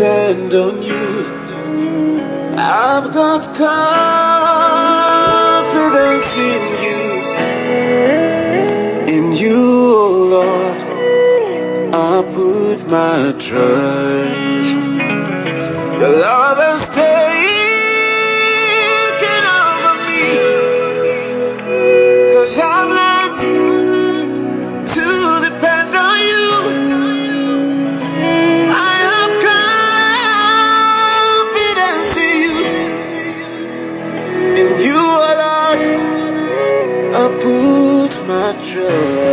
depend on you. I've got confidence in you, oh Lord. I put my trust. Your love has taken over me, 'cause I've learned to depend on you. I have confidence in you, oh Lord. I put my trust.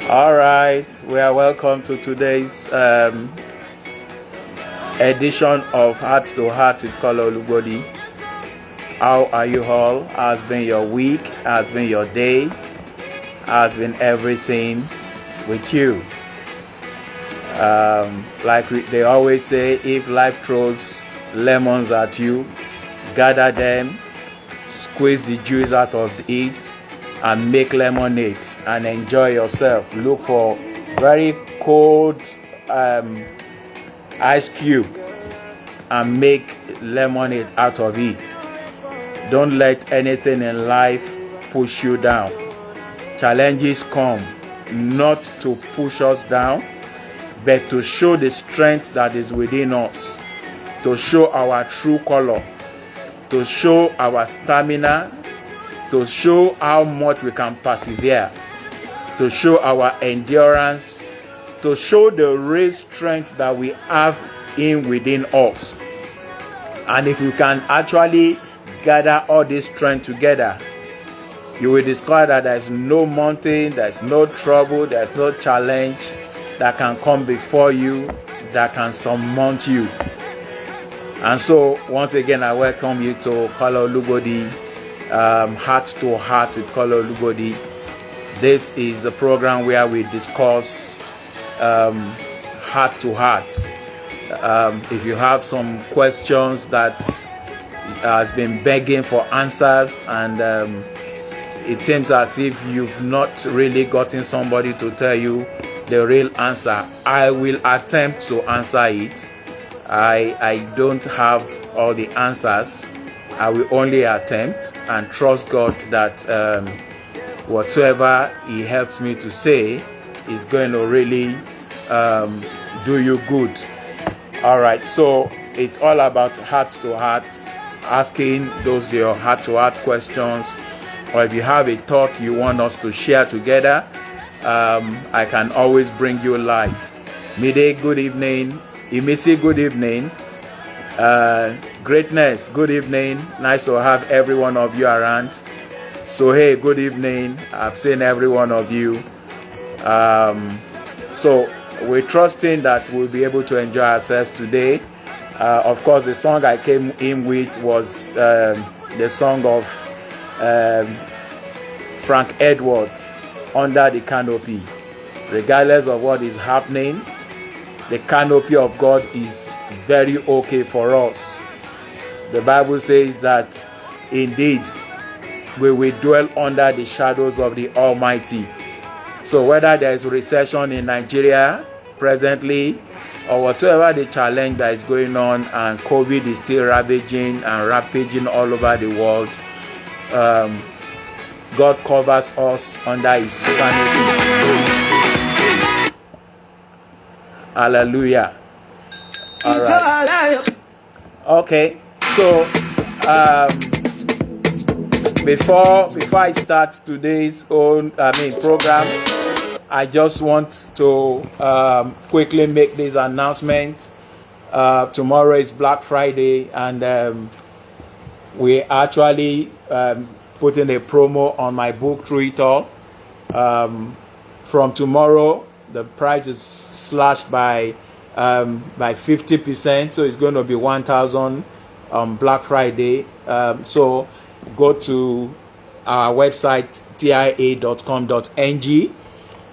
All right, we are welcome to today's edition of Heart to Heart with Kola Olugbodi. How are you all? Has been your week? Has been your day? Has been everything with you? They always say, if life throws lemons at you, gather them, squeeze the juice out of it, and make lemonade and enjoy yourself. Look for very cold ice cube and make lemonade out of it. Don't let anything in life push you down. Challenges come not to push us down, but to show the strength that is within us, to show our true color, to show our stamina, to show how much we can persevere, to show our endurance, to show the real strength that we have within us. And if you can actually gather all this strength together, you will discover that there is no mountain, there is no trouble, there is no challenge that can come before you that can surmount you. And so once again, I welcome you to Kola Olugbodi, Heart to Heart with Kola Olugbodi. This is the program where we discuss heart to heart. If you have some questions that has been begging for answers, and it seems as if you've not really gotten somebody to tell you the real answer, I will attempt to answer it. I don't have all the answers. I will only attempt and trust God that whatsoever He helps me to say is going to really do you good. All right, so it's all about heart to heart, asking those your heart to heart questions, or if you have a thought you want us to share together, I can always bring you live. Midday, good evening. Imisi, good evening. Greatness, good evening. Nice to have every one of you around. So hey, good evening. I've seen every one of you. So we're trusting that we'll be able to enjoy ourselves today. Of course, the song I came in with was the song of Frank Edwards, Under the Canopy. Regardless of what is happening, the canopy of God is very okay for us. The Bible says that indeed we will dwell under the shadows of the Almighty. So whether there is recession in Nigeria presently, or whatever the challenge that is going on, and COVID is still ravaging and rampaging all over the world, God covers us under His canopy. Hallelujah. All right. Okay. So before I start today's program, I just want to quickly make this announcement. Tomorrow is Black Friday, and we actually putting a promo on my book Through It All. From tomorrow, the price is slashed by 50%, so it's going to be 1,000 on Black Friday. So go to our website tia.com.ng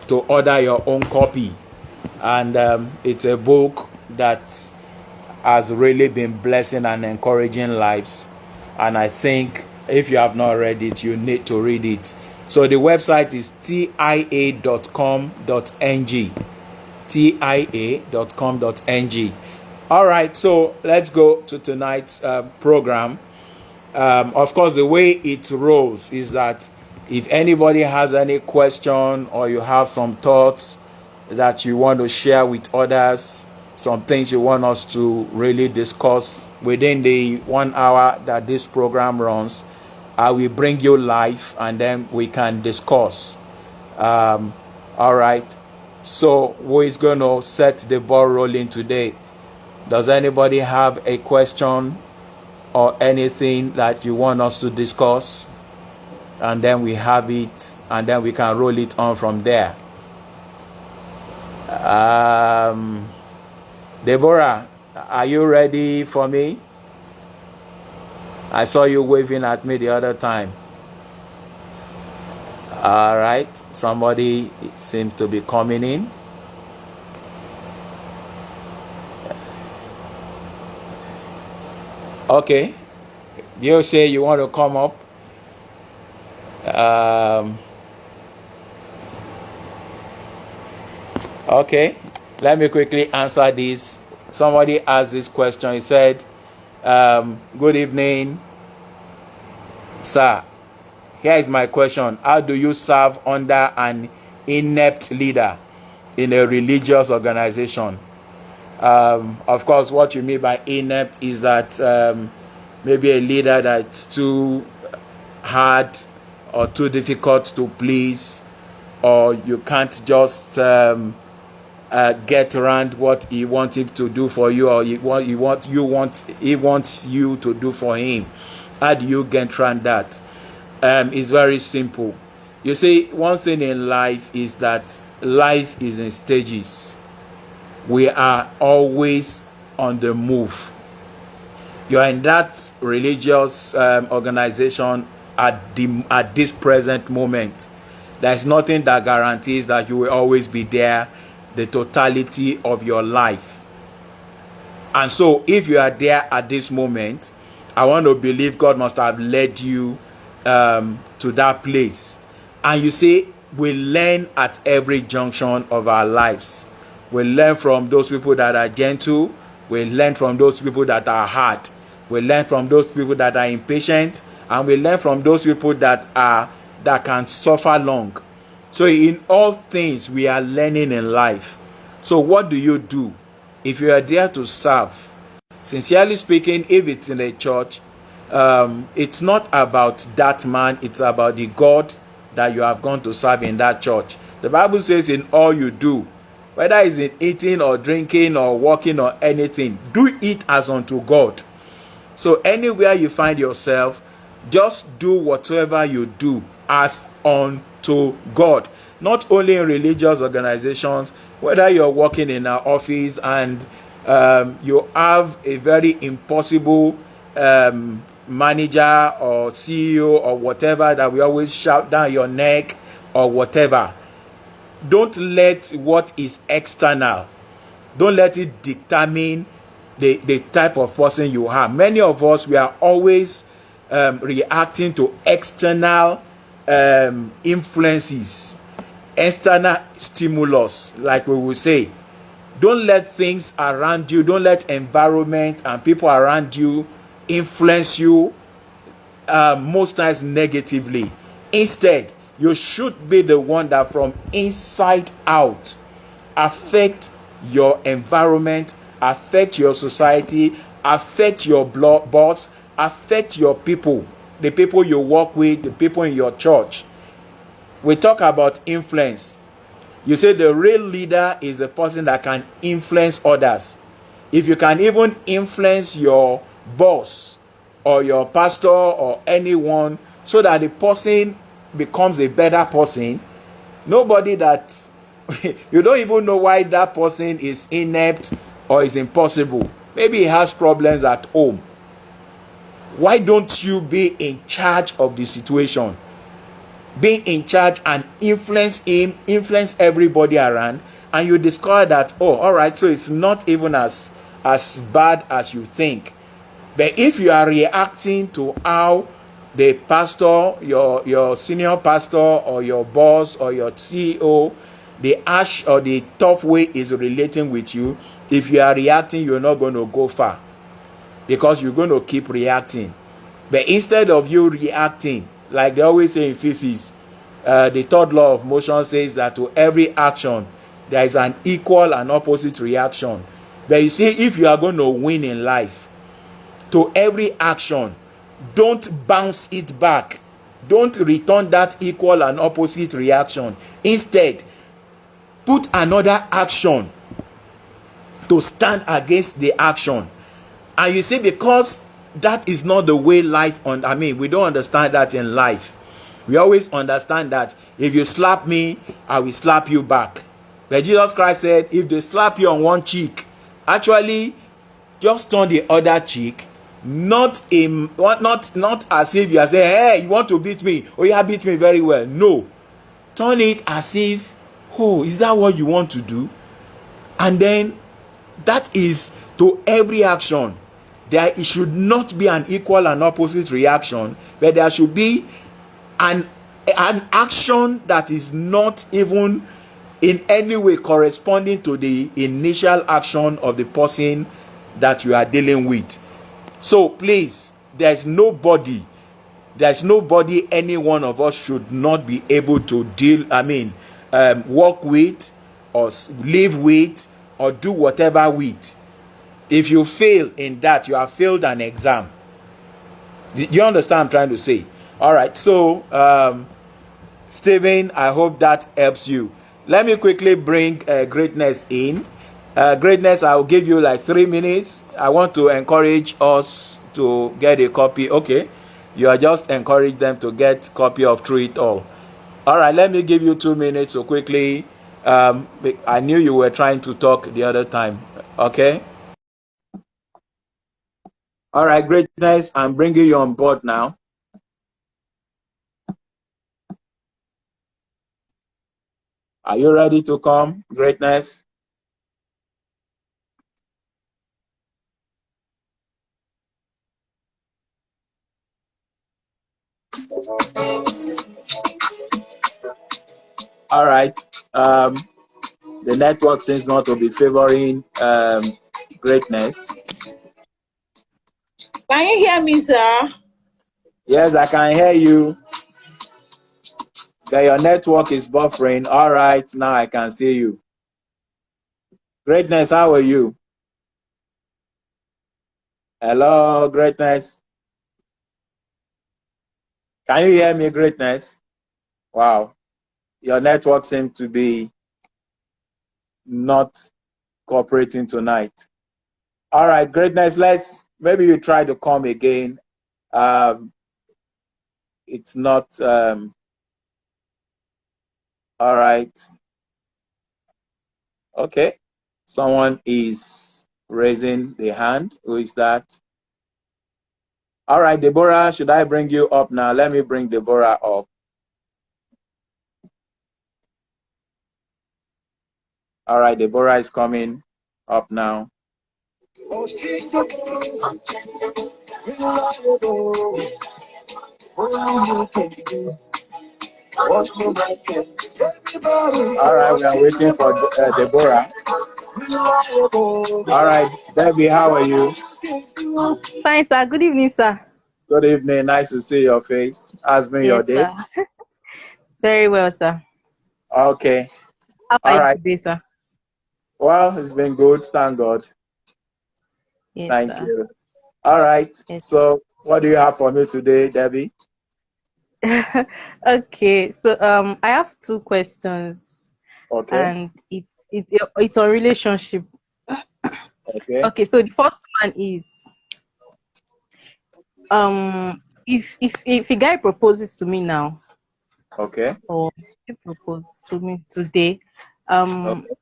to order your own copy, and it's a book that has really been blessing and encouraging lives, and I think if you have not read it, you need to read it. So the website is tia.com.ng. tia.com.ng. All right, so let's go to tonight's program. Of course, the way it rolls is that if anybody has any question or you have some thoughts that you want to share with others, some things you want us to really discuss within the 1 hour that this program runs, I will bring you live and then we can discuss. All right. So who is going to set the ball rolling today? Does anybody have a question or anything that you want us to discuss? And then we have it, and then we can roll it on from there. Deborah, are you ready for me? I saw you waving at me the other time. All right, somebody seems to be coming in. Okay, you say you want to come up. Okay, let me quickly answer this. Somebody asked this question. He said, good evening, sir. Here is my question. How do you serve under an inept leader in a religious organization? Of course, what you mean by inept is that maybe a leader that's too hard or too difficult to please, or you can't just get around what he wants him to do for you, or he wants you to do for him. How do you get around that? It's very simple. You see, one thing in life is that life is in stages. We are always on the move. You are in that religious organization at this present moment. There is nothing that guarantees that you will always be there the totality of your life. And so if you are there at this moment, I want to believe God must have led you to that place. And you see, we learn at every junction of our lives. We learn from those people that are gentle. We learn from those people that are hard. We learn from those people that are impatient, and we learn from those people that can suffer long. So in all things, we are learning in life. So what do you do if you are there to serve? Sincerely speaking, if it's in a church, it's not about that man, it's about the God that you have gone to serve in that church. The Bible says in all you do, whether it's in eating or drinking or walking or anything, do it as unto God. So anywhere you find yourself, just do whatever you do as unto God. Not only in religious organizations, whether you're working in an office and you have a very impossible manager or CEO or whatever that we always shout down your neck or whatever. Don't let what is external, don't let it determine the type of person you are. Many of us, we are always reacting to external influences, external stimulus, like we will say. Don't let things around you, don't let environment and people around you influence you most times negatively. Instead, you should be the one that from inside out affect your environment, affect your society, affect your boss, affect your people, the people you work with, the people in your church. We talk about influence. You say the real leader is the person that can influence others. If you can even influence your boss or your pastor or anyone so that the person becomes a better person, nobody that you don't even know why that person is inept or is impossible. Maybe he has problems at home. Why don't you be in charge of the situation? Be in charge and influence him, influence everybody around, and you discover that, oh, all right, so it's not even as bad as you think. But if you are reacting to how the pastor, your senior pastor or your boss or your CEO, the harsh or the tough way is relating with you, if you are reacting, you're not going to go far because you're going to keep reacting. But instead of you reacting, like they always say in physics, the third law of motion says that to every action there is an equal and opposite reaction. But you see, if you are going to win in life, to every action, don't bounce it back. Don't return that equal and opposite reaction. Instead, put another action to stand against the action. And you see, because that is not the way life we don't understand that in life. We always understand that if you slap me, I will slap you back. But Jesus Christ said, if they slap you on one cheek, actually just turn the other cheek. Not as if you are saying, hey, you want to beat me? Oh, you have beat me very well. No. Turn it as if, oh, is that what you want to do? And then that is to every action. It should not be an equal and opposite reaction, but there should be an action that is not even in any way corresponding to the initial action of the person that you are dealing with. So please, there's nobody any one of us should not be able to work with or live with or do whatever with. If you fail in that, you have failed an exam. Do you understand what I'm trying to say? All right, so Stephen, I hope that helps you. Let me quickly bring Greatness in. Greatness, I'll give you like 3 minutes. I want to encourage us to get a copy. Okay, you are just encourage them to get copy of Through It All. All right, let me give you 2 minutes so quickly. I knew you were trying to talk the other time. Okay. All right, Greatness, I'm bringing you on board now. Are you ready to come, Greatness? All right. The network seems not to be favoring Greatness. Can you hear me, sir? Yes, I can hear you. Okay, your network is buffering. All right, now I can see you. Greatness, how are you? Hello, Greatness. Can you hear me, Greatness? Wow. Your network seems to be not cooperating tonight. All right, Greatness, maybe you try to come again. It's not, all right. Okay, someone is raising the hand. Who is that? All right, Deborah, should I bring you up now? Let me bring Deborah up. All right, Deborah is coming up now. All right, we are waiting for Deborah. All right, Debbie, how are you? Fine, sir. Good evening, sir. Good evening. Nice to see your face. How's been your day? Sir. Very well, sir. Okay. How are you today, sir? Well, it's been good. Thank God. Yes, Thank sir. you. All right. Yes. So, what do you have for me today, Debbie? Okay, so I have two questions, Okay. and it's on relationship. Okay. Okay, so the first one is if a guy proposes to me now, Okay. or he propose to me today, um Okay.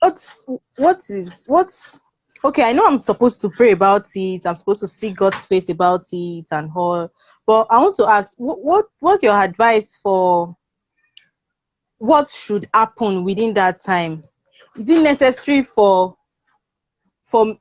what's what's okay, I know I'm supposed to pray about it, I'm supposed to seek God's face about it and all, but I want to ask, what's your advice for what should happen within that time? Is it necessary for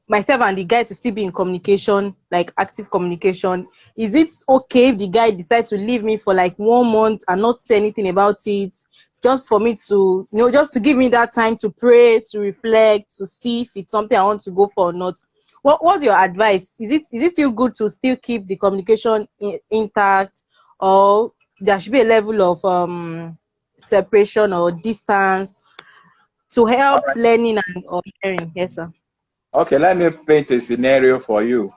myself and the guy to still be in communication, like active communication? Is it okay if the guy decides to leave me for like 1 month and not say anything about it, just for me to, just to give me that time to pray, to reflect, to see if it's something I want to go for or not? What's your advice? Is it still good to still keep the communication intact, or there should be a level of separation or distance to All help right. learning and or hearing? Yes, sir. Okay. Let me paint a scenario for you.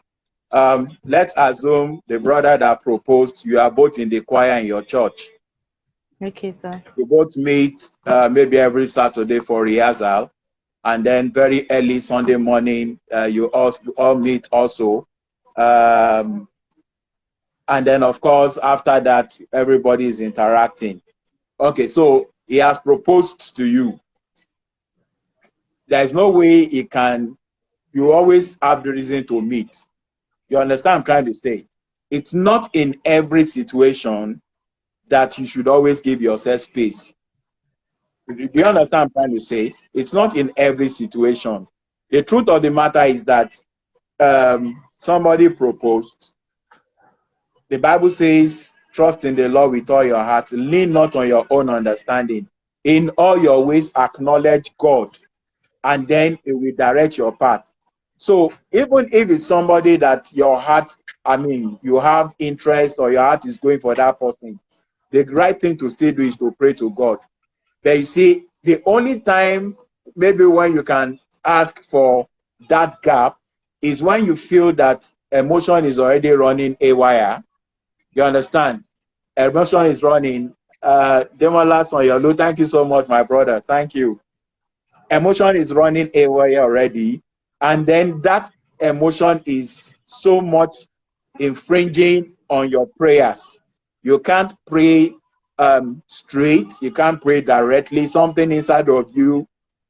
Let's assume the brother that proposed, you are both in the choir in your church. Okay, sir. You both meet maybe every Saturday for rehearsal, and then very early Sunday morning, you all meet also. Um, and then, of course, after that, everybody is interacting. Okay, so he has proposed to you. There is no way he can, you always have the reason to meet. You understand what I'm trying to say? It's not in every situation that you should always give yourself space. Do you understand what I'm trying to say? It's not in every situation. The truth of the matter is that somebody proposed. The Bible says, trust in the Lord with all your heart, lean not on your own understanding. In all your ways, acknowledge God, and then it will direct your path. So even if it's somebody that your heart, you have interest or your heart is going for that person, the right thing to still do is to pray to God. But you see, the only time maybe when you can ask for that gap is when you feel that emotion is already running haywire. You understand? Emotion is running. Demola on your low. Thank you so much, my brother. Thank you. Emotion is running haywire already, and then that emotion is so much infringing on your prayers. You can't pray straight. You can't pray directly. Something inside of you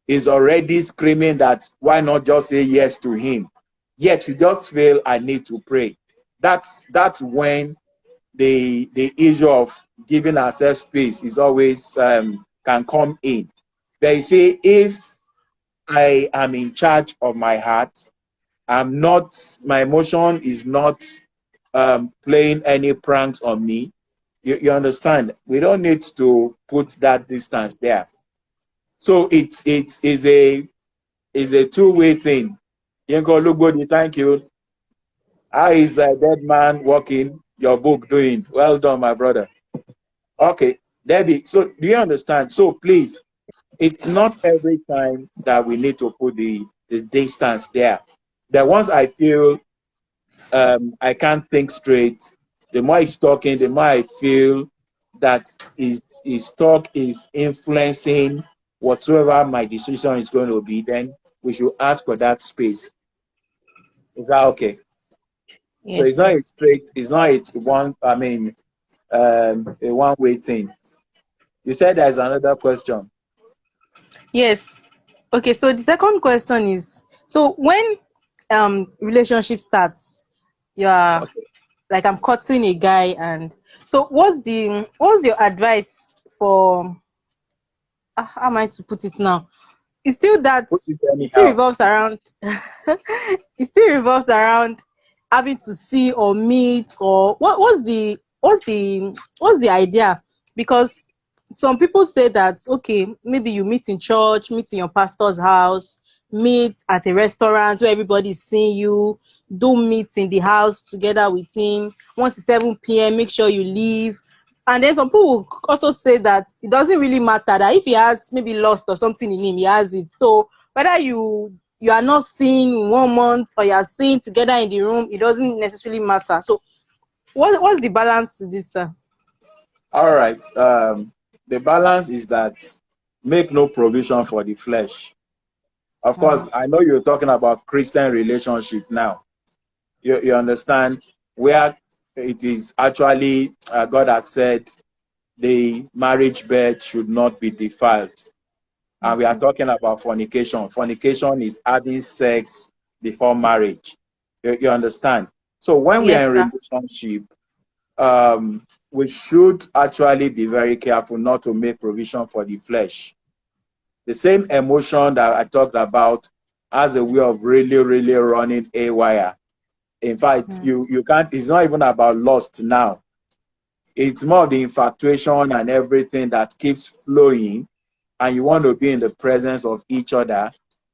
is already screaming that why not just say yes to him? Yet you just feel I need to pray. That's when the issue of giving ourselves space is always can come in. But you see, if I am in charge of my heart, I'm not, my emotion is not playing any pranks on me. You understand? We don't need to put that distance there. So it is a two-way thing. Kola Olugbodi, thank you. How is a dead man walking? Your book doing? Well done, my brother. Okay, Debbie. So do you understand? So please, it's not every time that we need to put the distance there. That once I feel I can't think straight, the more he's talking, the more I feel that his talk is influencing whatsoever my decision is going to be, then we should ask for that space. Is that okay? So Yes, it's not sir. a straight, it's not a one, a one-way thing. You said there's another question. Yes. Okay, so the second question is, so when relationship starts, you are Okay. like, I'm courting a guy, and so what's your advice for, how am I to put it now? It's still that, Put it it still anyhow. revolves around it still revolves around having to see or meet, or what's the idea? Because some people say that, okay, maybe you meet in church, meet in your pastor's house, meet at a restaurant where everybody's seeing you, do meet in the house together with him. Once it's 7 p.m., make sure you leave. And then some people will also say that it doesn't really matter, that if he has maybe lost or something in him, he has it. So whether you you are not seeing in 1 month, or you are seeing together in the room, it doesn't necessarily matter. So what's the balance to this, sir? All right. The balance is that make no provision for the flesh. Of Mm. course, I know you're talking about Christian relationship now. You understand where it is actually God had said the marriage bed should not be defiled. And we are Okay. talking about fornication. Fornication is having sex before marriage. You understand? So when we are Yes, in sir. relationship, we should actually be very careful not to make provision for the flesh. The same emotion that I talked about has a way of really, really running haywire. In fact, Mm. you can't, it's not even about lust now. It's more of the infatuation and everything that keeps flowing, and you want to be in the presence of each other.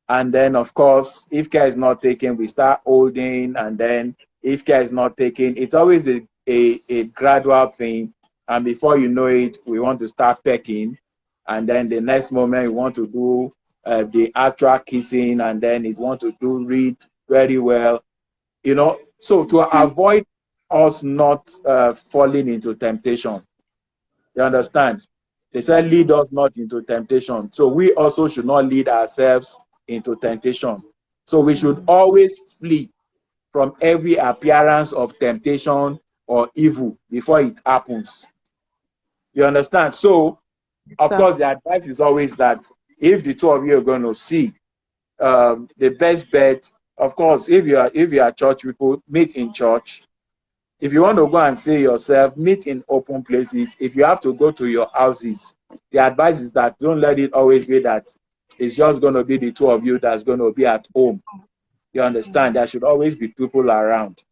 And then, of course, if care is not taken, we start holding. And then, if care is not taken, it's always a gradual thing. And before you know it, we want to start pecking. And then the next moment, we want to do the actual kissing. And then it want to do read very well. So to avoid us not falling into temptation, you understand? They said, Okay. lead us not into temptation. So we also should not lead ourselves into temptation. So we should Mm. always flee from every appearance of temptation or evil before it happens. You understand? So, Yes, of sir. course, the advice is always that if the two of you are going to see, the best bet, of course, if you are church people, meet in church. If you want to go and see yourself, meet in open places. If you have to go to your houses, the advice is that don't let it always be that it's just going to be the two of you that's going to be at home. You understand? Mm. There should always be people around.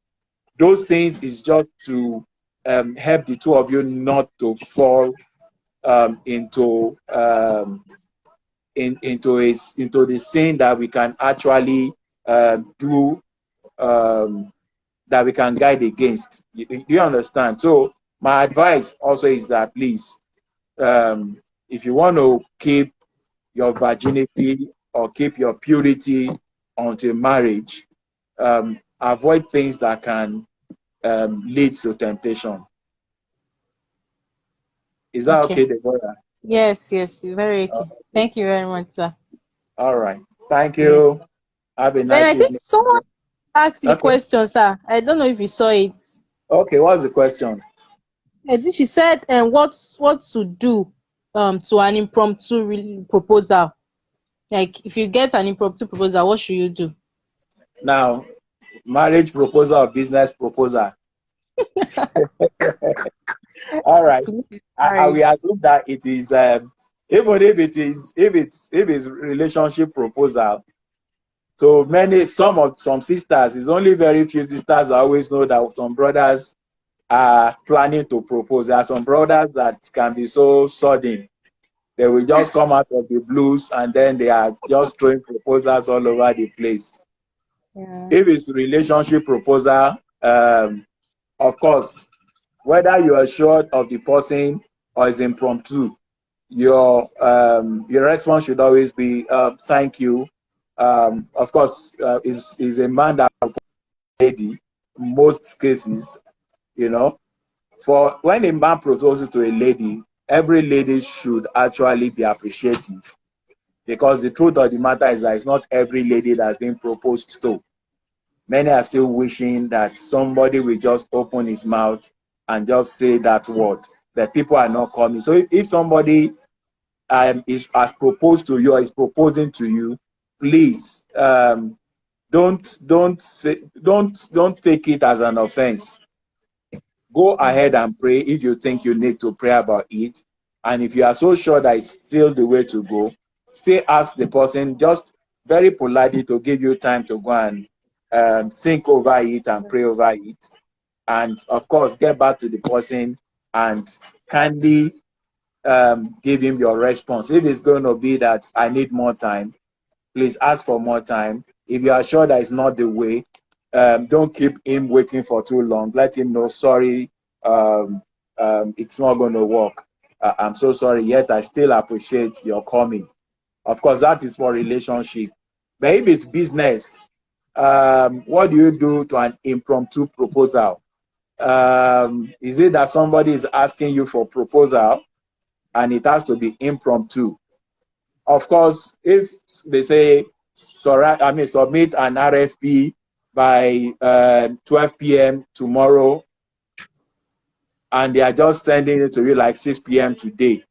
Those things is just to help the two of you not to fall into the sin that we can actually do that we can guide against. You understand? So my advice also is that please, if you want to keep your virginity or keep your purity until marriage, avoid things that can lead to temptation. Is that Okay. okay, Deborah? Yes, yes, very Uh, okay. Thank you very much, sir. all right. Thank Yeah. you. Have a Then nice I think evening. someone asked me Okay. question, sir. I don't know if you saw it. Okay. What's the question? I think she said, what to do to an impromptu proposal. Like, if you get an impromptu proposal, what should you do? Now, marriage proposal, business proposal. All right. This is I marriage. will assume that it is even if it's relationship proposal. So many some sisters, it's only very few sisters that always know that some brothers are planning to propose. There are some brothers that can be so sudden. They will just come out of the blues and then they are just throwing proposals all over the place. Yeah. If it's relationship proposal, of course, whether you are sure of the person or it's impromptu, your response should always be thank you. Of course, is a man that lady most cases, you know. For when a man proposes to a lady, every lady should actually be appreciative because the truth of the matter is that it's not every lady that's been proposed to. Many are still wishing that somebody will just open his mouth and just say that word. But people are not coming. So if somebody is has proposed to you or is proposing to you, please don't take it as an offense. Go ahead Mm. and pray if you think you need to pray about it. And if you are so sure that it's still the way to go, still ask the person just very politely to give you time to go and think over it and pray over it. And of course, get back to the person and kindly give him your response. If it's going to be that I need more time, please ask for more time. If you are sure that it's not the way, don't keep him waiting for too long. Let him know, sorry, it's not going to work. I'm so sorry, yet I still appreciate your coming. Of course, that is for relationship. But if it's business, what do you do to an impromptu proposal? Is it that somebody is asking you for proposal and it has to be impromptu? Of course, if they say, submit an RFP by 12 p.m. tomorrow, and they are just sending it to you like 6 p.m. today.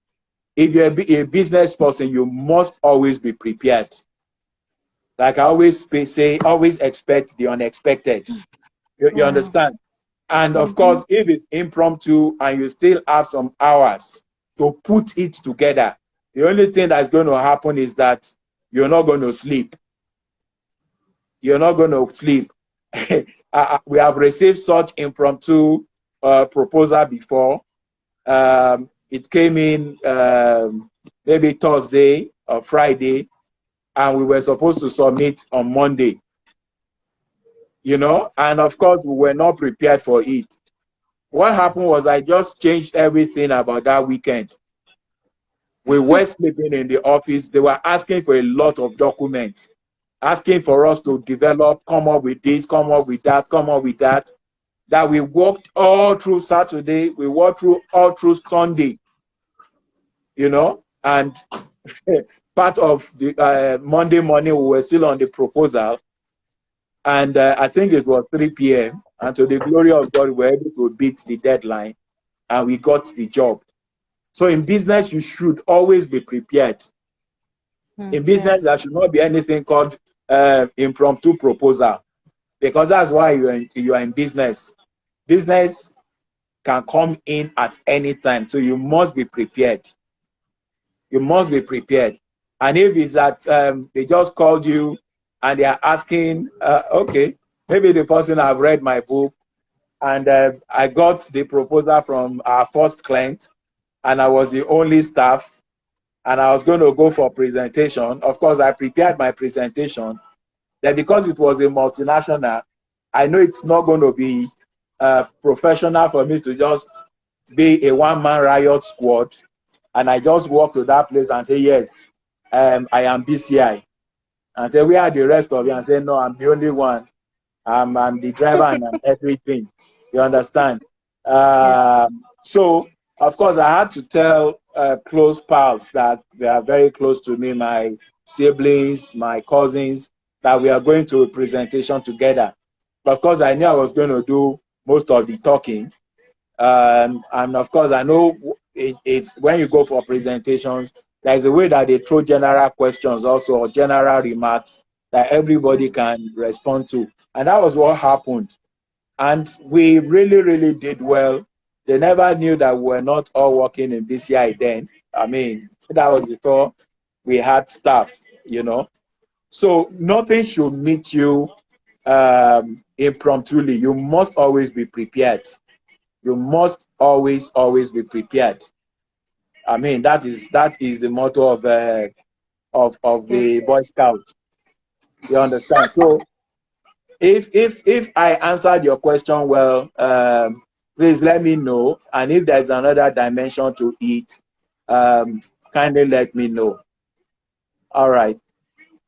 If you're a business person, you must always be prepared. Like I always say, always expect the unexpected. You Mm. understand? And of Mm-hmm. course, if it's impromptu and you still have some hours to put it together, the only thing that's going to happen is that you're not going to sleep. You're not going to sleep. We have received such impromptu proposal before. It came in maybe Thursday or Friday, and we were supposed to submit on Monday, and of course, we were not prepared for it. What happened was I just changed everything about that weekend. We were sleeping in the office. They were asking for a lot of documents, asking for us to develop, come up with this, come up with that, come up with that. That we worked all through Saturday, we worked through all through Sunday, and part of the Monday morning we were still on the proposal, and I think it was 3 p.m. And to the glory of God, we were able to beat the deadline, and we got the job. So in business, you should always be prepared. In Yeah. business, there should not be anything called impromptu proposal, because that's why you are in business. Business can come in at any time, so you must be prepared. You must be prepared. And if it's that they just called you and they are asking, okay, maybe the person have read my book, and I got the proposal from our first client, and I was the only staff, and I was going to go for presentation. Of course, I prepared my presentation. Then because it was a multinational, I know it's not going to be professional for me to just be a one-man riot squad. And I just walk to that place and say, yes, I am BCI. And say, where are the rest of you? And say, no, I'm the only one. I'm the driver and I'm everything. You understand? Yeah. So, of course, I had to tell close pals that they are very close to me, my siblings, my cousins, that we are going to a presentation together. But of course, I knew I was going to do most of the talking. And of course, I know it's when you go for presentations, there's a way that they throw general questions also, or general remarks that everybody can respond to. And that was what happened. And we really, really did well. They never knew that we were not all working in BCI then. I mean, that was before we had staff. So nothing should meet you impromptu. You must always be prepared. You must always, always be prepared. I mean, that is the motto of Yeah. the Boy Scout. You understand? So if I answered your question well, please let me know. And if there's another dimension to it, kindly let me know. All right.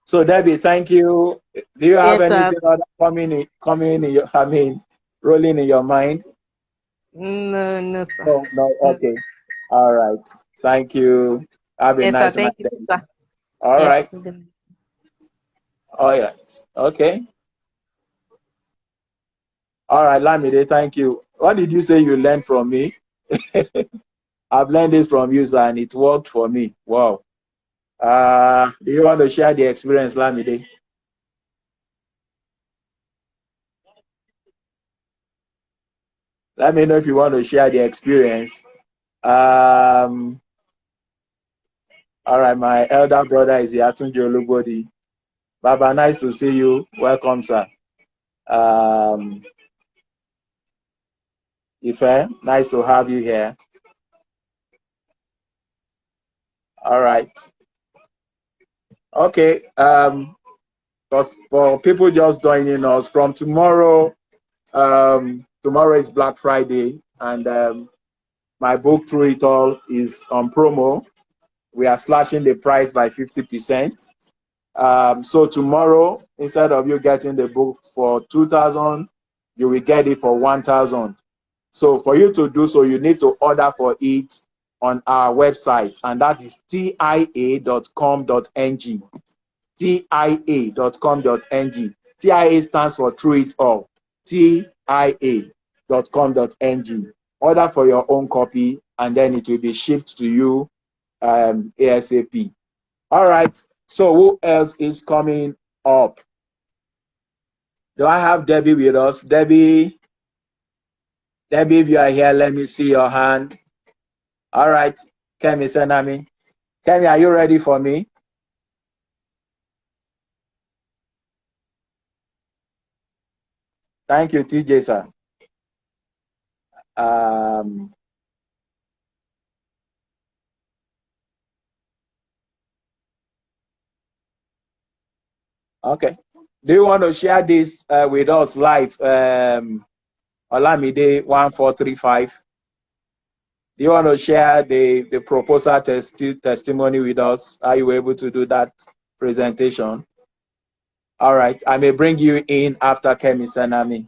So Debbie, thank you. Do you have Yes, sir. anything other coming in your, rolling in your mind? No, no, sir. No, no. No. Okay. All right. Thank you. Have a Yes, sir. nice night Thank you, then. sir. All Yes. right. All right. Okay. All right, Lamide, thank you. What did you say you learned from me? I've learned this from you, sir, and it worked for me. Wow. Do you want to share the experience, Lamide? Let me know if you want to share the experience. Um, all right, my elder brother is here, Kola Olugbodi. Baba, nice to see you. Welcome, sir. Um, Ife, nice to have you here. All right. Okay. For people just joining us from tomorrow, tomorrow is Black Friday, and my book Through It All is on promo. We are slashing the price by 50%. So tomorrow, instead of you getting the book for 2,000, you will get it for 1,000. So for you to do so, you need to order for it on our website, and that is tia.com.ng. tia.com.ng. TIA stands for Through It All. tia.com.ng. Order for your own copy, and then it will be shipped to you ASAP. All right. So who else is coming up? Do I have Debbie with us? Debbie, if you are here, let me see your hand. All right. Kemi Senami. Kemi, are you ready for me? Thank you, TJ, sir. Okay. Do you want to share this with us live? Olamide 1435. Do you want to share the proposal testimony with us? Are you able to do that presentation? All right. I may bring you in after Kemi Senami.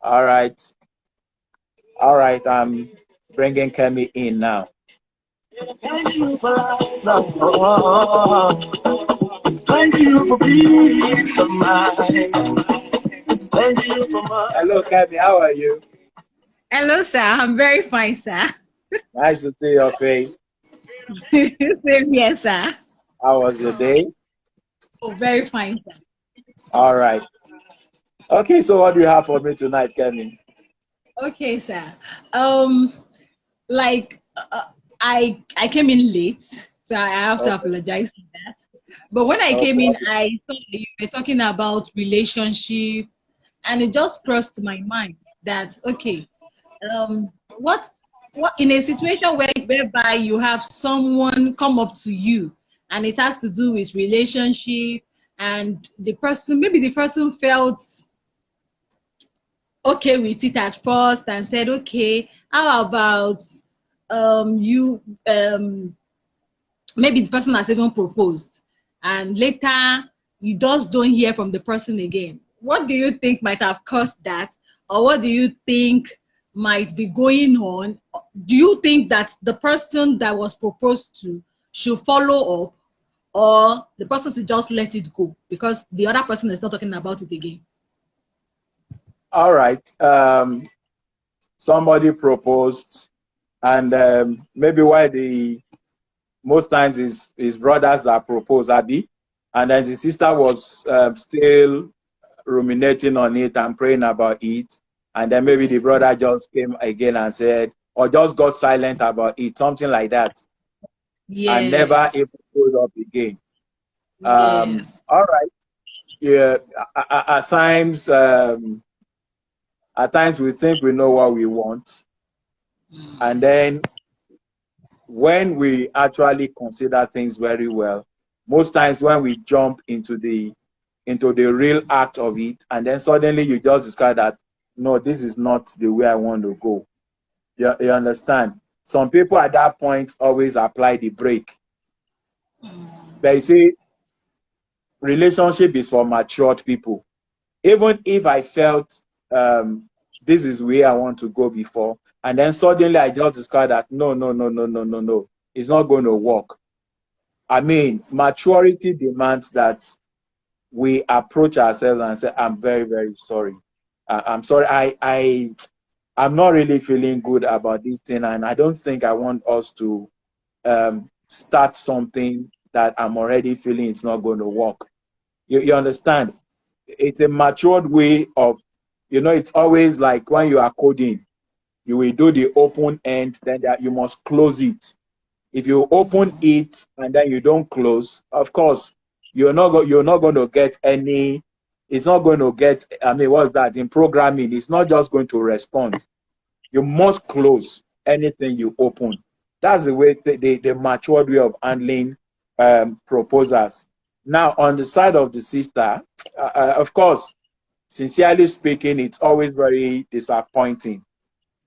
All right. All right. I'm bringing Kemi in now. Thank you for life. Thank you for peace of mind. Thank you for my. Hello, Kemi. How are you? Hello, sir. I'm very fine, sir. Nice to see your face. Same here, sir. How was your day? Oh, very fine, sir. All right. Okay, so what do you have for me tonight, Kemi? Okay, sir. Like I came in late, so I have to apologize for that. But when I came in, I thought you were talking about relationship, and it just crossed my mind that okay, what in a situation whereby you have someone come up to you and it has to do with relationship, and maybe the person felt okay with it at first and said, okay, how about you maybe the person has even proposed, and later you just don't hear from the person again. What do you think might have caused that? Or what do you think might be going on? Do you think that the person that was proposed to should follow up, or the person should just let it go because the other person is not talking about it again? All right. Somebody proposed, and maybe why most times his brothers that propose, Abby, and then his sister was still ruminating on it and praying about it, and then maybe the brother just came again and said, or just got silent about it, something like that, and never Yes. even showed up again. Yes. All right. Yeah. At times we think we know what we want, and then when we actually consider things very well, most times when we jump into the real act of it, and then suddenly you just discover that no, this is not the way I want to go. You understand? Some people at that point always apply the brake. But you see, relationship is for matured people. Even if I felt this is where I want to go before, and then suddenly I just discovered that no, it's not going to work. I mean, maturity demands that we approach ourselves and say, I'm very, very sorry. I'm sorry. I'm not really feeling good about this thing, and I don't think I want us to start something that I'm already feeling it's not going to work. You understand? It's a matured way of, it's always like when you are coding, you will do the open end, then you must close it. If you open it and then you don't close, of course, you're not going to get any. It's not going to get. I mean, what's that in programming? It's not just going to respond. You must close anything you open. That's the way the matured way of handling proposals. Now, on the side of the sister, of course, sincerely speaking, it's always very disappointing.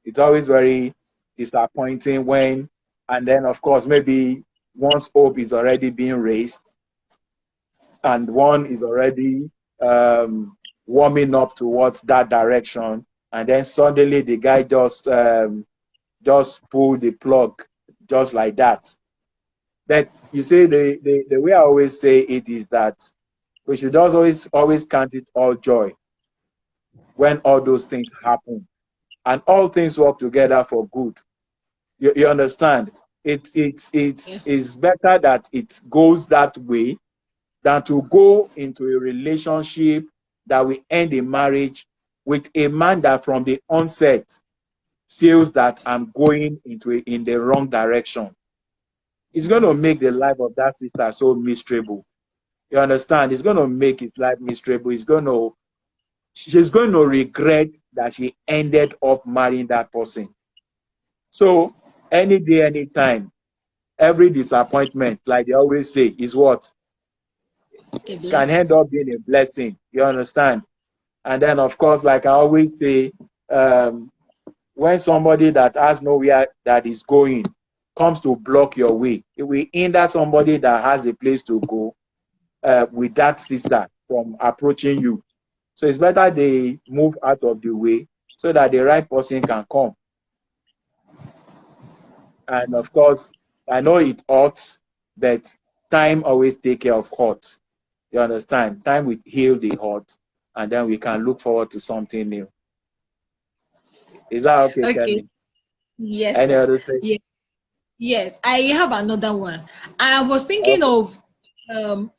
It's always very disappointing when, and then of course, maybe one's hope is already being raised, and one is already warming up towards that direction, and then suddenly the guy just pull the plug just like that. But you see, the way I always say it is that we should always count it all joy when all those things happen, and all things work together for good. You understand? Yes. It's better that it goes that way than to go into a relationship that will end in marriage with a man that from the onset feels that I'm going in the wrong direction. It's going to make the life of that sister so miserable. You understand? It's going to make his life miserable. She's going to regret that she ended up marrying that person. So any day, anytime, every disappointment, like they always say, is what A can blessing. end up being a blessing. You understand? And then, of course, like I always say, um, when somebody that has nowhere that is going comes to block your way, it will hinder somebody that has a place to go with that sister from approaching you. So it's better they move out of the way so that the right person can come. And of course, I know it hurts, but time always take care of hurt. You understand? Time will heal the hurt, and then we can look forward to something new. Is that okay, Okay. Kemi? Yes, Any sir. other thing? Yes. Yes. I have another one. I was thinking Okay. of um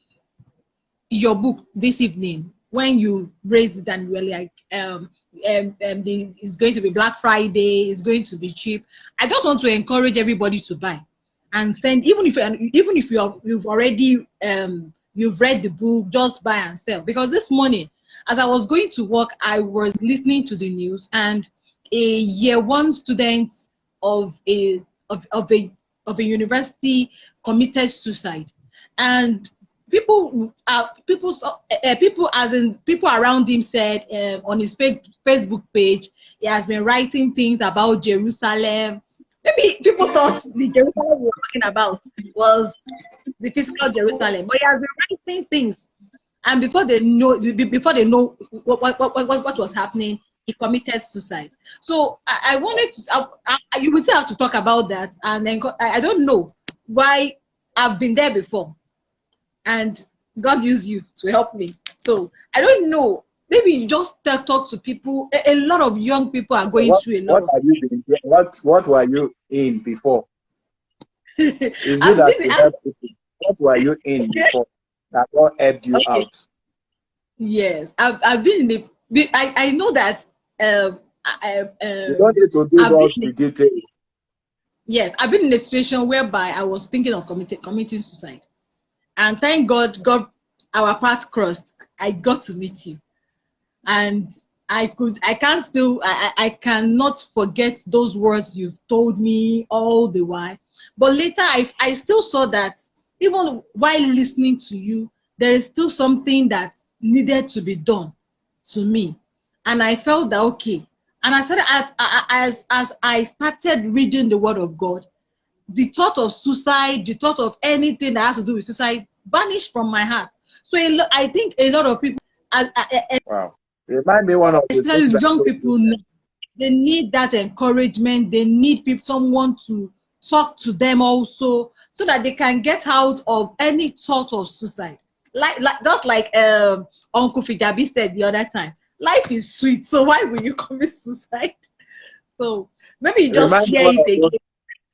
your book this evening when you raised it and you were like it's going to be Black Friday, it's going to be cheap. I just want to encourage everybody to buy and send, even if you've already you've read the book, just buy and sell. Because this morning as I was going to work, I was listening to the news, and a year one student of a of a university committed suicide. And people as in people around him said, on his Facebook page, he has been writing things about Jerusalem. Maybe people thought the Jerusalem we were talking about was the physical Jerusalem, but he has been writing things, and before they know what was happening, he committed suicide. So I wanted to you will still have to talk about that. And then I don't know why. I've been there before, and God used you to help me. So I don't know. Maybe you just talk to people. A lot of young people are going through a lot What of have you been? What were you in before? things. It's you that should I've, help people. What were you in before that God helped you okay. out? Yes, I've been in I know that You don't need to give I've been us in the details. yes, I've been in a situation whereby I was thinking of committing suicide. And thank God, our paths crossed. I got to meet you. And I cannot forget those words you've told me all the while. But later I still saw that even while listening to you, there is still something that needed to be done to me. And I felt that okay. And I started as I started reading the word of God, the thought of suicide, the thought of anything that has to do with suicide vanished from my heart. So I think a lot of people, Wow. Remind me one of the things especially I young told you people, then. they need that encouragement. They need someone to talk to them also, so that they can get out of any thought of suicide. Like just like Uncle Fijabi said the other time, life is sweet, so why will you commit suicide? So maybe you just Remind me share one it of those. again.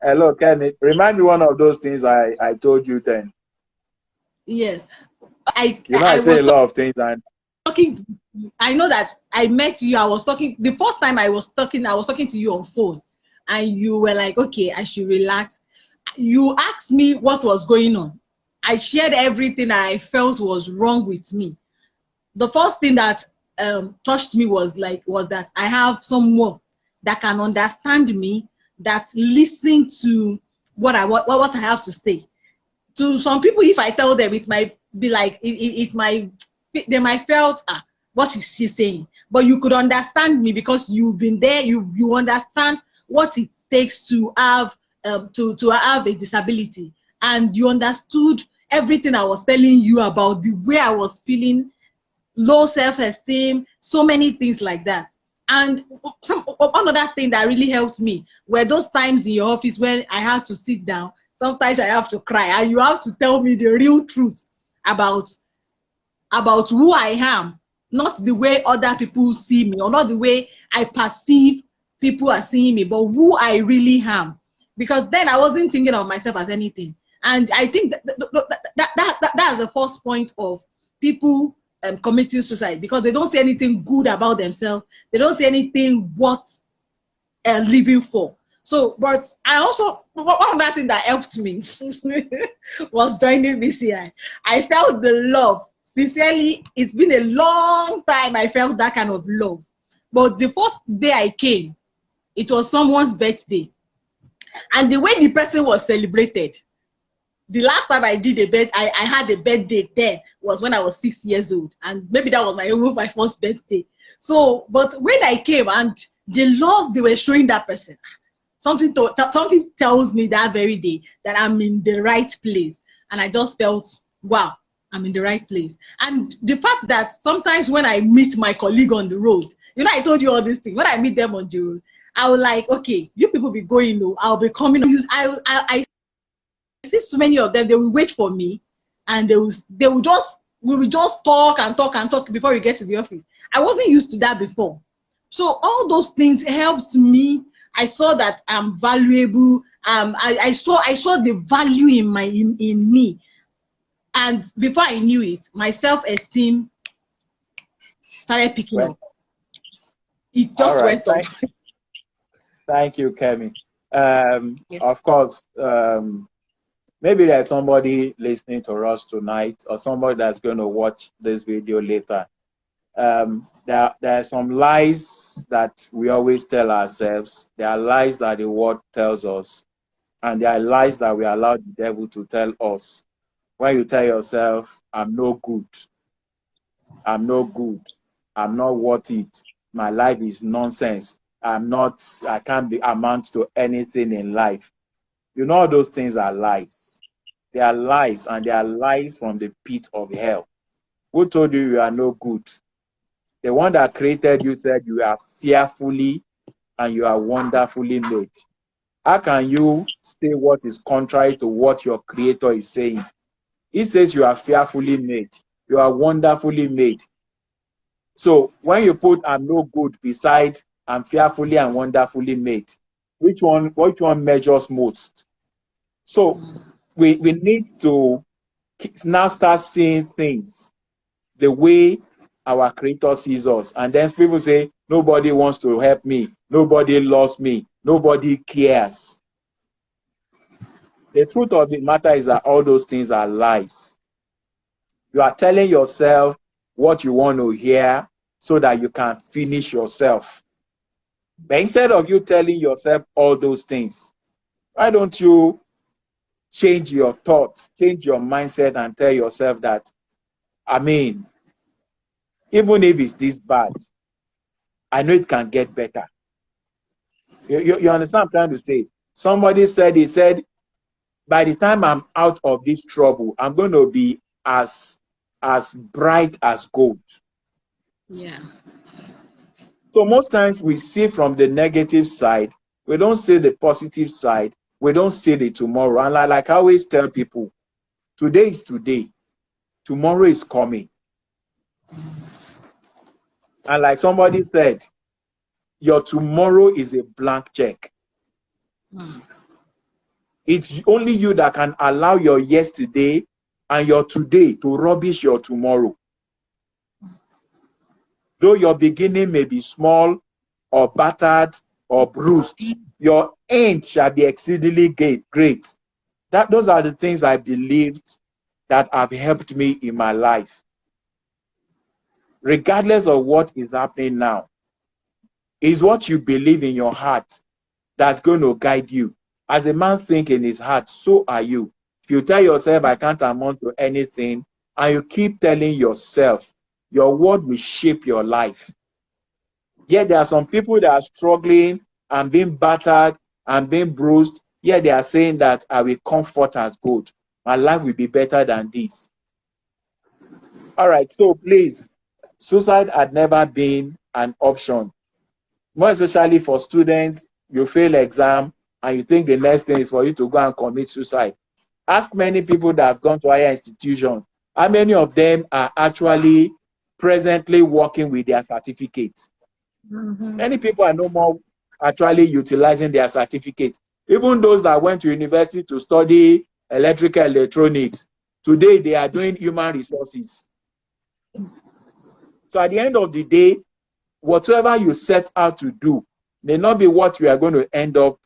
Hello, Kenny. Remind me one of those things I told you then. Yes, You know, I I say a was lot of things, and talking. I know that I met you. I was talking the first time I was talking to you on phone, and you were like, okay, I should relax. You asked me what was going on. I shared everything I felt was wrong with me. The first thing that touched me was that I have someone that can understand me, that listen to what I have to say. To some people, if I tell them, it might be like it might, they might felt, what is she saying? But you could understand me because you've been there. You understand what it takes to have to have a disability, and you understood everything I was telling you about the way I was feeling, low self-esteem, so many things like that. And one other thing that really helped me were those times in your office when I had to sit down. Sometimes I have to cry, and you have to tell me the real truth about who I am, not the way other people see me, or not the way I perceive people are seeing me, but who I really am. Because then I wasn't thinking of myself as anything. And I think that's the first point of people committing suicide, because they don't see anything good about themselves. They don't see anything worth living for. So, but I also, one other thing that helped me was joining BCI. I felt the love. Sincerely, it's been a long time I felt that kind of love. But the first day I came, it was someone's birthday. And the way the person was celebrated, the last time I did I had a birthday there was when I was 6 years old. And maybe that was my first birthday. So, but when I came and the love they were showing that person, something tells me that very day that I'm in the right place. And I just felt, wow, I'm in the right place. And the fact that sometimes when I meet my colleague on the road, you know, I told you all these things. When I meet them on the road, I was like, okay, you people be going, no, I'll be coming. I see so many of them, they will wait for me, and we will just talk and talk and talk before we get to the office. I wasn't used to that before. So all those things helped me. I saw that I'm valuable. I saw the value in me. And before I knew it, my self-esteem started picking up. It just went up. Thank you, Kemi. Of course, maybe there's somebody listening to us tonight, or somebody that's going to watch this video later. There are some lies that we always tell ourselves. There are lies that the world tells us, and there are lies that we allow the devil to tell us. When you tell yourself, I'm no good, I'm no good, I'm not worth it, my life is nonsense, I can't amount to anything in life. You know, those things are lies. They are lies, and they are lies from the pit of hell. Who told you you are no good? The one that created you said you are fearfully and you are wonderfully made. How can you say what is contrary to what your creator is saying? He says you are fearfully made. You are wonderfully made. So when you put I'm no good beside I'm fearfully and wonderfully made, which one measures most? So we need to now start seeing things the way our creator sees us. And then people say, nobody wants to help me, nobody loves me, nobody cares. The truth of the matter is that all those things are lies. You are telling yourself what you want to hear so that you can finish yourself. But instead of you telling yourself all those things, why don't you change your thoughts, change your mindset, and tell yourself that, I mean, even if it's this bad, I know it can get better. You understand what I'm trying to say? Somebody said, he said, by the time I'm out of this trouble, I'm going to be as bright as gold. Yeah. So most times we see from the negative side, we don't see the positive side, we don't see the tomorrow. And like I always tell people, today is today, tomorrow is coming. And like somebody said, your tomorrow is a blank check. It's only you that can allow your yesterday and your today to rubbish your tomorrow. Though your beginning may be small or battered or bruised, your end shall be exceedingly great. Those are the things I believed that have helped me in my life. Regardless of what is happening now, is what you believe in your heart that's going to guide you. As a man thinks in his heart, so are you. If you tell yourself, I can't amount to anything, and you keep telling yourself, your word will shape your life. Yet there are some people that are struggling and being battered and being bruised, Yeah, they are saying that I will comfort as good. My life will be better than this. All right, so please, suicide had never been an option. More especially for students, you fail exam and you think the next thing is for you to go and commit suicide. Ask many people that have gone to higher institutions. How many of them are actually presently working with their certificates? Many people are no more actually utilizing their certificate. Even those that went to university to study electrical electronics, today they are doing human resources. So at the end of the day, whatever you set out to do may not be what you are going to end up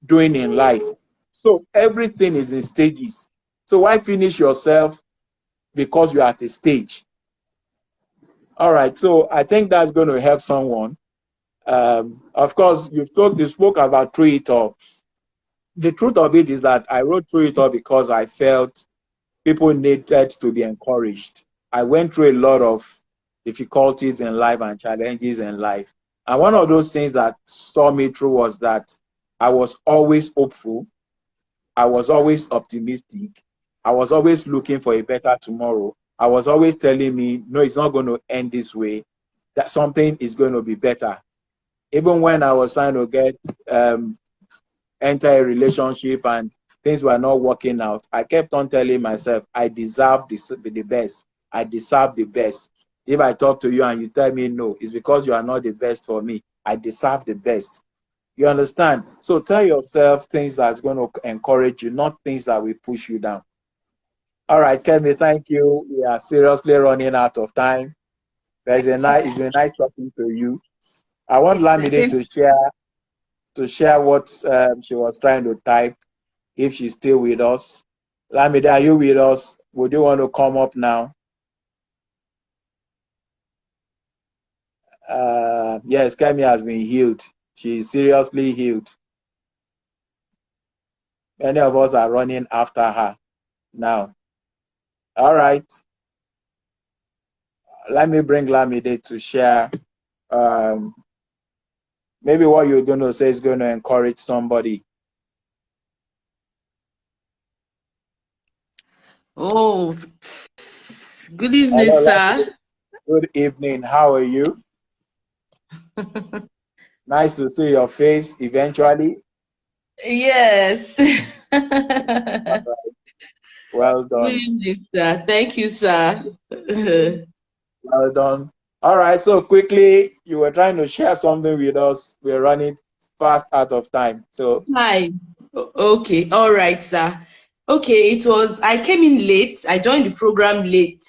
doing in life. So everything is in stages. So why finish yourself because you're at a stage? All right, so I think that's going to help someone. Of course, you spoke about through it all. The truth of it is that I wrote through it all because I felt people needed to be encouraged. I went through a lot of difficulties in life and challenges in life. And one of those things that saw me through was that I was always hopeful. I was always optimistic. I was always looking for a better tomorrow. I was always telling me, no, it's not going to end this way, that something is going to be better. Even when I was trying to enter a relationship and things were not working out, I kept on telling myself, I deserve the best. I deserve the best. If I talk to you and you tell me no, it's because you are not the best for me. I deserve the best. You understand? So tell yourself things that's going to encourage you, not things that will push you down. All right, Kemi, thank you. We are seriously running out of time. It's been nice talking to you. I want Lamide to share what she was trying to type, if she's still with us. Lamide, are you with us? Would you want to come up now? Yes, Kemi has been healed. She's seriously healed. Many of us are running after her now. All right. Let me bring Lamide to share. Maybe what you're going to say is going to encourage somebody. Oh, good evening, Hello, sir. Lamide. Good evening. How are you? Nice to see your face eventually. Yes. Well Good done. evening, sir. Thank you, sir. Well done. All right. So quickly, you were trying to share something with us. We're running fast out of time. So, Hi. Okay. All right, sir. Okay, I came in late. I joined the program late,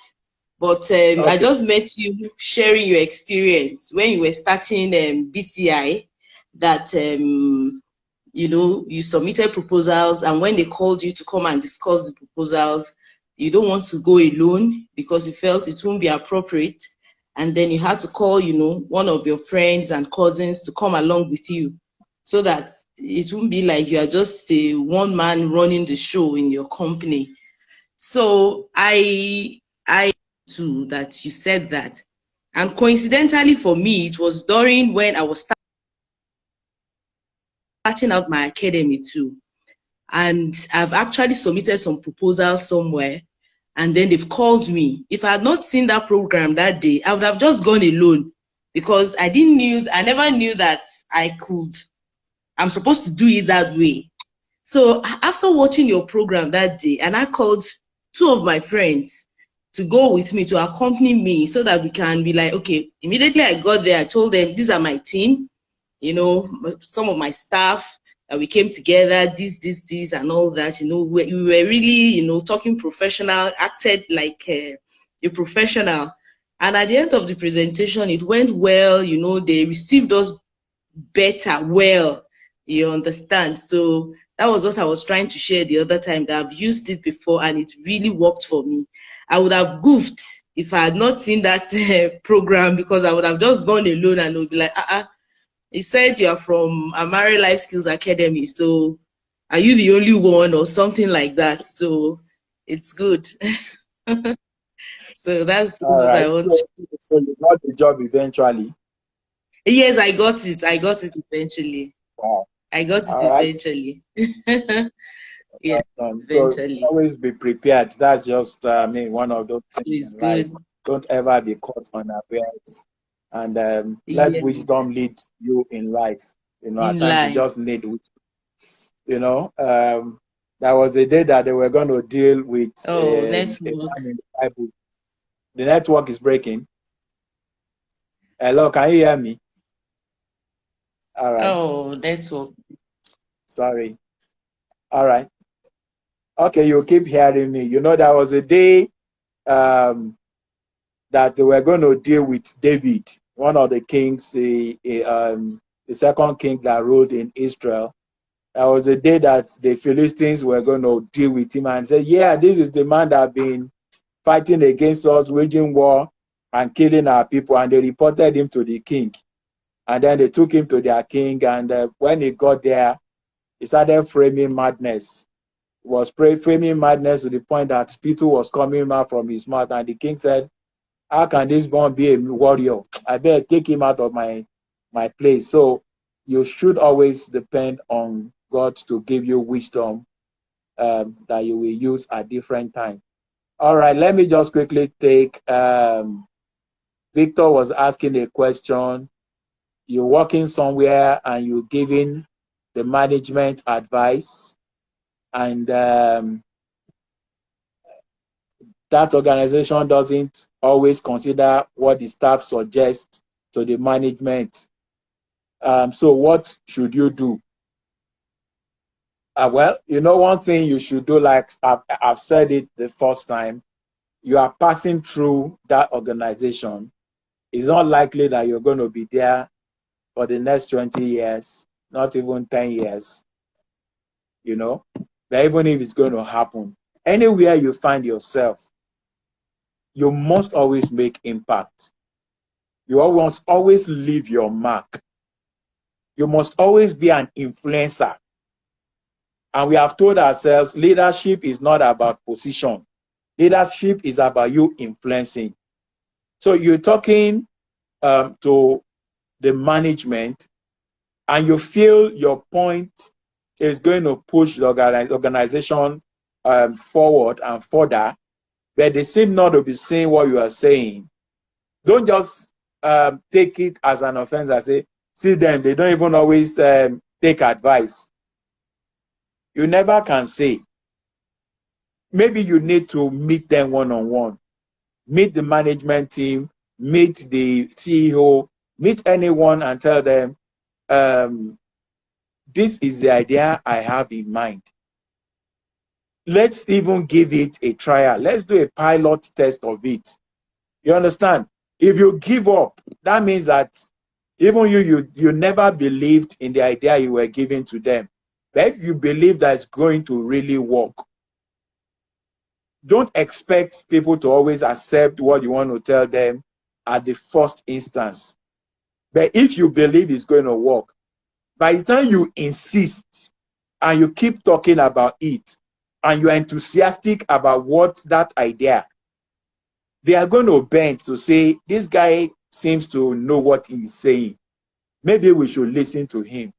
but I okay. just met you sharing your experience when you were starting BCI, that you submitted proposals, and when they called you to come and discuss the proposals, you don't want to go alone because you felt it won't be appropriate, and then you had to call one of your friends and cousins to come along with you, so that it won't be like you are just a one man running the show in your company. So I too that you said that, and coincidentally for me, it was during when I was starting out my academy too. And I've actually submitted some proposals somewhere, and then they've called me. If I had not seen that program that day, I would have just gone alone, because I never knew that I'm supposed to do it that way. So after watching your program that day, and I called two of my friends to go with me, to accompany me, so that we can be like, okay, immediately I got there, I told them, these are my team, some of my staff, that we came together, this, and all that. We were really, talking professional, acted like a professional. And at the end of the presentation, it went well. They received us better, well, you understand. So that was what I was trying to share the other time, that I've used it before and it really worked for me. I would have goofed if I had not seen that program, because I would have just gone alone and would be like, he said you are from Amari Life Skills Academy, so are you the only one, or something like that? So it's good. So that's All what I right. want So, to. so you got the job eventually. Yes, I got it. I got it eventually. Wow. I got it All right. eventually. Yeah, So eventually. always be prepared. That's just, one of those So things it's in life. good. Don't ever be caught unawares. And let Yeah, wisdom lead you in life. At in times you life. just need wisdom. There was a day that they were going to deal with Oh, a network. man in the Bible. The network is breaking. Hello, can you hear me? All right. Oh, network. Sorry. All right. Okay, you keep hearing me. There was a day um, that they were going to deal with David, one of the kings, the second king that ruled in Israel. There was a day that the Philistines were going to deal with him and say, yeah, this is the man that been fighting against us, waging war and killing our people. And they reported him to the king. And then they took him to their king. And when he got there, he started framing madness. He was framing madness to the point that spittle was coming out from his mouth. And the king said, how can this born be a warrior? I better take him out of my place. So you should always depend on God to give you wisdom that you will use at different times. All right, let me just quickly take Victor was asking a question. You're working somewhere and you're giving the management advice, and that organization doesn't always consider what the staff suggests to the management. So what should you do? Well, one thing you should do, like I've said it the first time, you are passing through that organization. It's not likely that you're going to be there for the next 20 years, not even 10 years, But even if it's going to happen, anywhere you find yourself, you must always make impact. You must always leave your mark. You must always be an influencer. And we have told ourselves leadership is not about position. Leadership is about you influencing. So you're talking to the management and you feel your point is going to push the organization forward and further, but they seem not to be saying what you are saying. Don't just take it as an offense and say, see them, they don't even always take advice. You never can say. Maybe you need to meet them one-on-one. Meet the management team, meet the CEO, meet anyone and tell them, this is the idea I have in mind. Let's even give it a trial. Let's do a pilot test of it. You understand? If you give up, that means that even you never believed in the idea you were giving to them. But if you believe that it's going to really work, don't expect people to always accept what you want to tell them at the first instance. But if you believe it's going to work, by the time you insist and you keep talking about it and you're enthusiastic about what that idea, they are going to bend to say, this guy seems to know what he's saying. Maybe we should listen to him.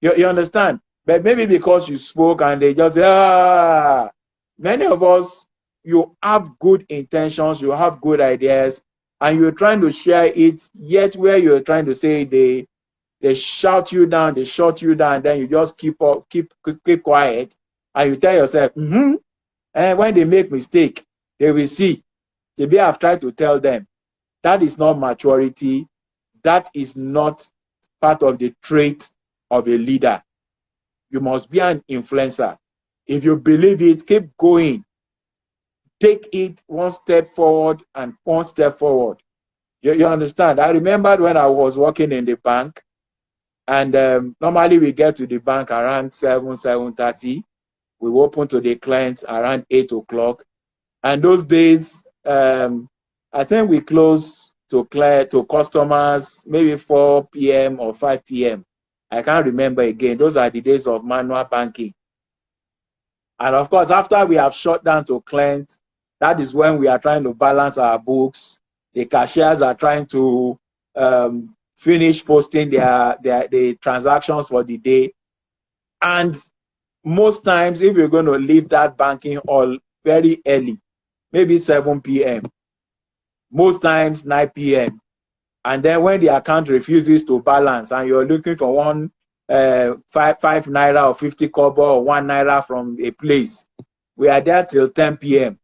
You understand? But maybe because you spoke and they just say, many of us, you have good intentions, you have good ideas, and you're trying to share it, yet where you're trying to say they shout you down, they shut you down, then you just keep quiet, and you tell yourself, and when they make mistake, they will see. Maybe I've tried to tell them. That is not maturity. That is not part of the trait of a leader. You must be an influencer. If you believe it, keep going. Take it one step forward and one step forward. You understand? I remembered when I was working in the bank, and normally we get to the bank around 7:30. We open to the clients around 8 o'clock. And those days, I think we close to customers maybe 4 p.m. or 5 p.m. I can't remember again. Those are the days of manual banking. And of course, after we have shut down to clients, that is when we are trying to balance our books. The cashiers are trying to finish posting the transactions for the day. And most times, if you're going to leave that banking hall very early, maybe 7 p.m., most times 9 p.m., and then when the account refuses to balance and you're looking for one five naira or 50 kobo or 1 naira from a place, we are there till 10 p.m.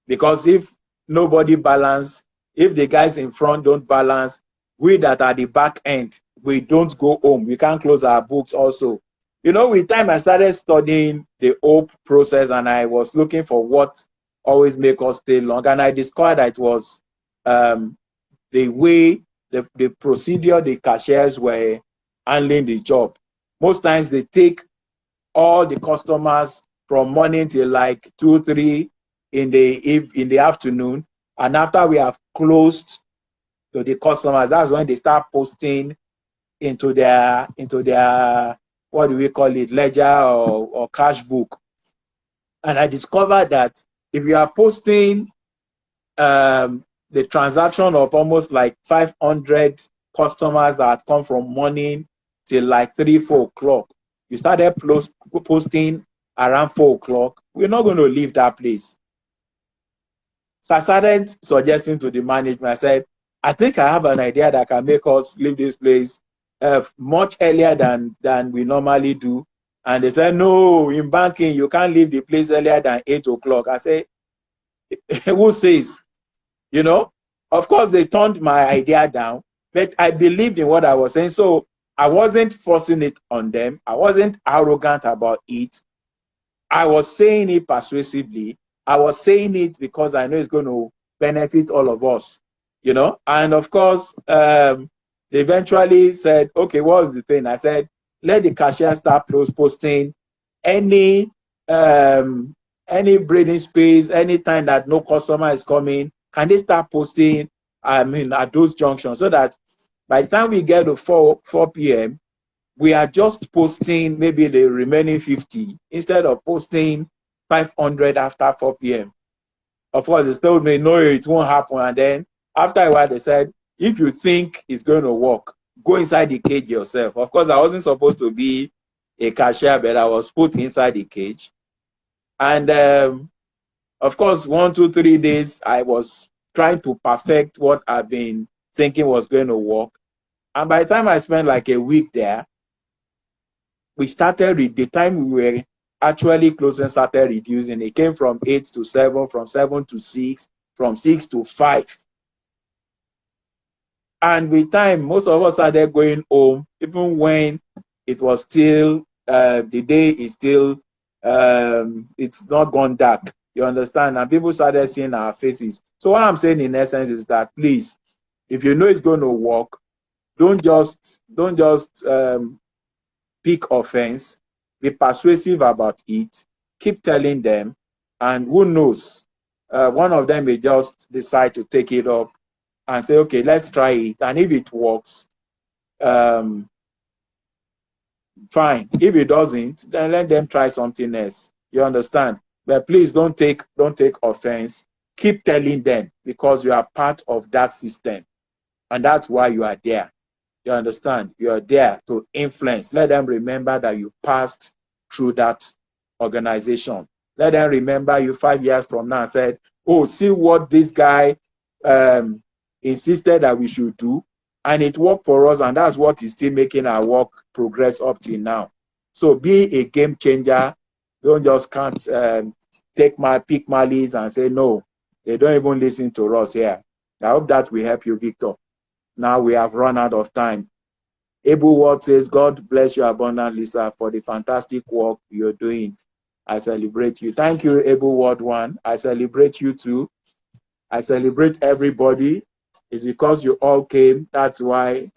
Because if nobody balance, if the guys in front don't balance, we that are the back end, we don't go home. We can't close our books also. You know, with time I started studying the hope process, and I was looking for what always make us stay long. And I discovered that it was the way, the procedure the cashiers were handling the job. Most times they take all the customers from morning till like 2, 3 in the afternoon, and after we have closed to the customers, that's when they start posting into their what do we call it, ledger or cash book. And I discovered that if you are posting the transaction of almost like 500 customers that come from morning till like 3, 4 o'clock, you started posting around 4 o'clock, we're not going to leave that place. So I started suggesting to the management, I said, I think I have an idea that can make us leave this place much earlier than we normally do. And they said, no, in banking, you can't leave the place earlier than 8 o'clock. I said, who says? You know, of course, they turned my idea down, but I believed in what I was saying. So I wasn't forcing it on them. I wasn't arrogant about it. I was saying it persuasively. I was saying it because I know it's going to benefit all of us, you know. And of course, they eventually said, okay, what was the thing? I said, let the cashier start posting any breathing space, anytime that no customer is coming, can they start posting, at those junctions, so that by the time we get to 4 p.m., we are just posting maybe the remaining 50 instead of posting 500 after 4 p.m. Of course, they told me, no, it won't happen. And then after a while, they said, if you think it's going to work, go inside the cage yourself. Of course, I wasn't supposed to be a cashier, but I was put inside the cage. And of course, 1, 2, 3 days, I was trying to perfect what I've been thinking was going to work. And by the time I spent like a week there, we started, the time we were actually closing started reducing. It came from 8 to 7, from 7 to 6, from 6 to 5. And with time, most of us started going home, even when it was still, the day is still, it's not gone dark. You understand? And people started seeing our faces. So what I'm saying in essence is that, please, if you know it's going to work, don't just pick offense. Be persuasive about it. Keep telling them, and who knows, one of them may just decide to take it up and say, okay, let's try it. And if it works, fine. If it doesn't, then let them try something else. You understand? But please don't take offense. Keep telling them, because you are part of that system, and that's why you are there. You understand? You are there to influence. Let them remember that you passed through that organization. Let them remember you 5 years from now and said, oh, see what this guy insisted that we should do, and it worked for us, and that's what is still making our work progress up till now. So be a game changer. Don't just pick malice and say, no, they don't even listen to us here. I hope that will help you, Victor. Now we have run out of time. Abel Ward says, God bless you abundantly, sir, for the fantastic work you're doing. I celebrate you. Thank you, Abel Ward 1. I celebrate you too. I celebrate everybody. It's because you all came. That's why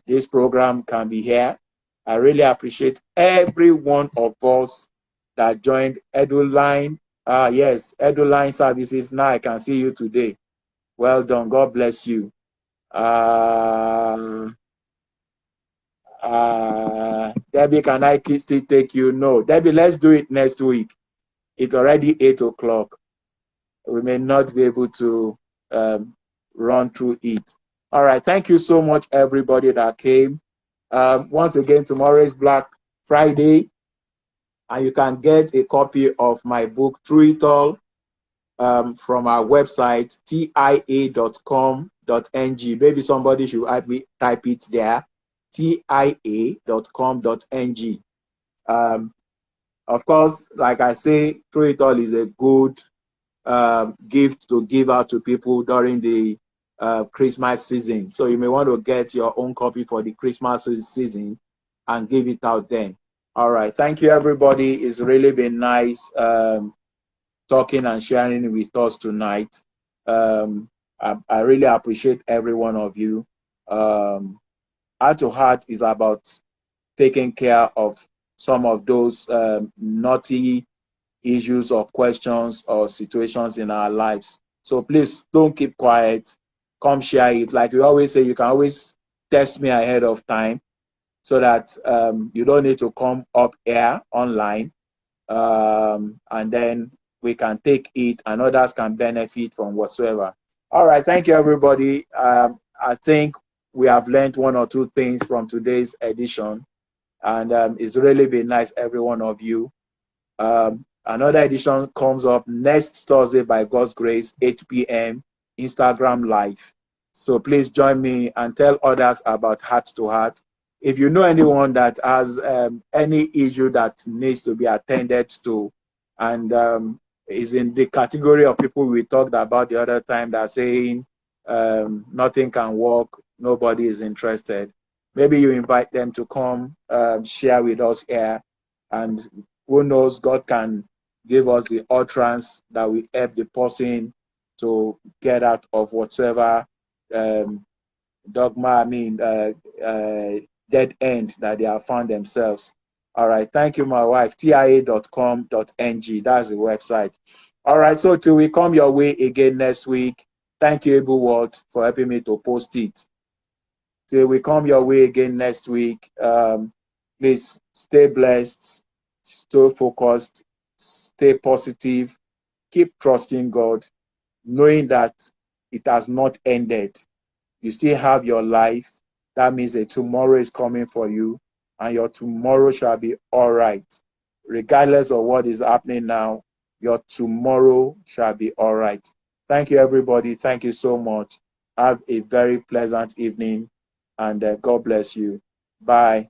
this program can be here. I really appreciate every one of us that joined EduLine. Yes, EduLine services. Now I can see you today. Well done. God bless you. Debbie, can I still take you? No. Debbie, let's do it next week. It's already 8 o'clock. We may not be able to run through it. All right. Thank you so much, everybody that came. Once again, tomorrow is Black Friday. And you can get a copy of my book, Through It All, from our website, tia.com.ng. Maybe somebody should help me type it there, tia.com.ng. Of course, like I say, Through It All is a good gift to give out to people during the Christmas season. So you may want to get your own copy for the Christmas season and give it out then. All right. Thank you, everybody. It's really been nice talking and sharing with us tonight. I really appreciate every one of you. Heart to Heart is about taking care of some of those naughty issues or questions or situations in our lives. So please don't keep quiet. Come share it. Like we always say, you can always text me ahead of time so that you don't need to come up here online. And then we can take it and others can benefit from whatsoever. All right. Thank you, everybody. I think we have learned one or two things from today's edition. And it's really been nice, every one of you. Another edition comes up next Thursday by God's grace, 8 p.m. Instagram Live. So please join me and tell others about Heart to Heart. If you know anyone that has any issue that needs to be attended to and is in the category of people we talked about the other time that are saying nothing can work, nobody is interested, maybe you invite them to come share with us here, and who knows, God can give us the utterance that will help the person to get out of whatsoever dogma, dead end that they have found themselves. All right. Thank you, my wife. tia.com.ng. That's the website. All right. So till we come your way again next week, thank you, Able Word, for helping me to post it. Till we come your way again next week, please stay blessed, stay focused, stay positive, keep trusting God, knowing that it has not ended. You still have your life. That means that tomorrow is coming for you, and your tomorrow shall be all right. Regardless of what is happening now, your tomorrow shall be all right. Thank you, everybody. Thank you so much. Have a very pleasant evening, and God bless you. Bye.